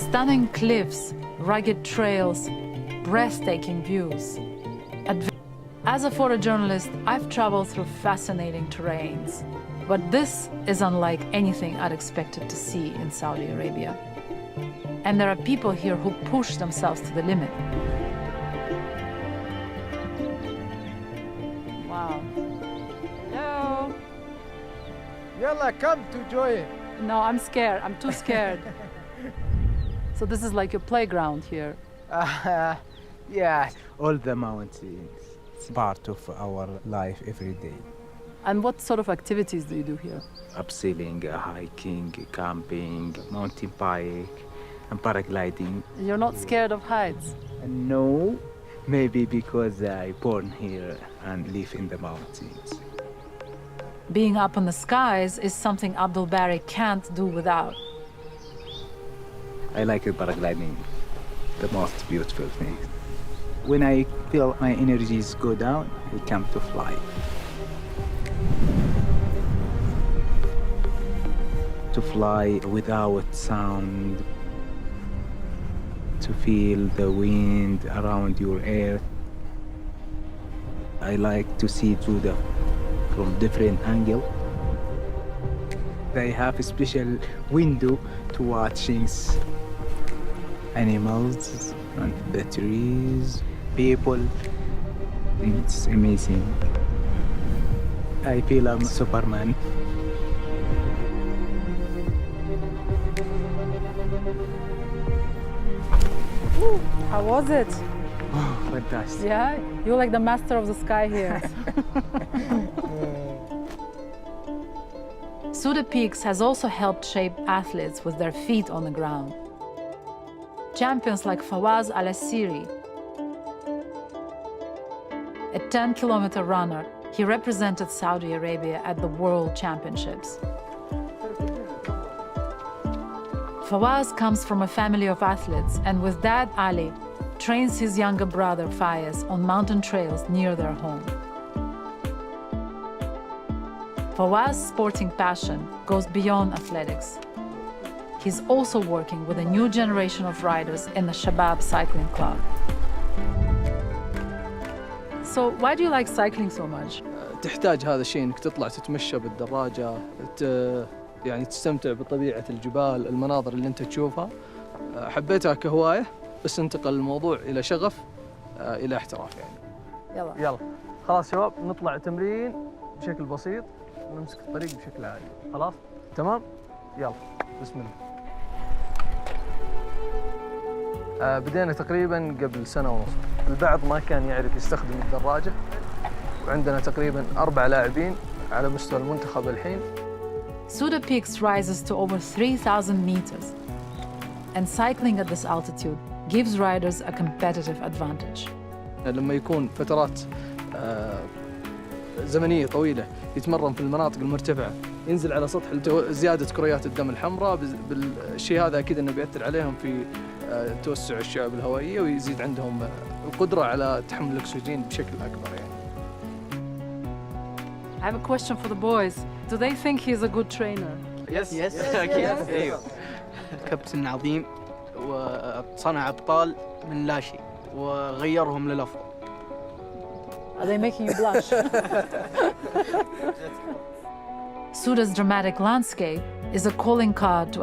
Stunning cliffs, rugged trails, breathtaking views. As a photojournalist, I've traveled through fascinating terrains, but this is unlike anything I'd expected to see in Saudi Arabia. And there are people here who push themselves to the limit. Wow. Hello. Yalla, come to join. No, I'm scared. I'm too scared. So this is like your playground here. Yeah, all the mountains. It's part of our life every day. And what sort of activities do you do here? Abseiling, hiking, camping, mountain bike, and paragliding. You're not scared of heights? No, maybe because I born here and live in the mountains. Being up in the skies is something Abdul Bari can't do without. I like paragliding, the most beautiful thing. When I feel my energies go down, I come to fly. To fly without sound, to feel the wind around your ear. I like to see from different angle. They have a special window to watching animals and the trees, people. It's amazing. I feel I'm Superman. How was it? Oh, fantastic. Yeah? You're like the master of the sky here. Suda Peaks has also helped shape athletes with their feet on the ground. Champions like Fawaz Al-Assiri, a 10-kilometer runner, he represented Saudi Arabia at the World Championships. Fawaz comes from a family of athletes, and with dad Ali, trains his younger brother Fayez on mountain trails near their home. Fawaz's sporting passion goes beyond athletics. He's also working with a new generation of riders in the Shabab Cycling Club. So why do you like cycling so much? تحتاج هذا الشيء انك تطلع تتمشى بالدراجة، يعني تستمتع بطبيعة الجبال، المناظر اللي انت تشوفها. حبيتها كهواية، بس انتقل الموضوع إلى شغف، إلى احتراف يعني. يلا خلاص شباب، نطلع تمرين بشكل بسيط ونمسك الطريق بشكل عادي. خلاص؟ تمام؟ يلا بسم الله. بدينا تقريبا قبل سنة ونص. البعض ما كان يعرف يستخدم الدراجة، وعندنا تقريبا 4 لاعبين على مستوى المنتخب الحين. Suda Peaks rises to over 3,000 meters, and cycling at this altitude gives riders a competitive advantage. لما يكون فترات زمنية طويلة يتمرن في المناطق المرتفعة، ينزل على سطح زيادة كريات الدم الحمراء، بالشيء هذا أكيد أنه بيأثر عليهم في توسع الشعب الهوائية، ويزيد عندهم القدرة على تحمل الأكسجين بشكل أكبر يعني. I have a question for the boys. Do they think he's a good trainer? Yes. أيوه. كابتن عظيم وصنع أبطال من لا شيء وغيرهم للأفضل. Are they making you blush? Suda's dramatic landscape is a calling card to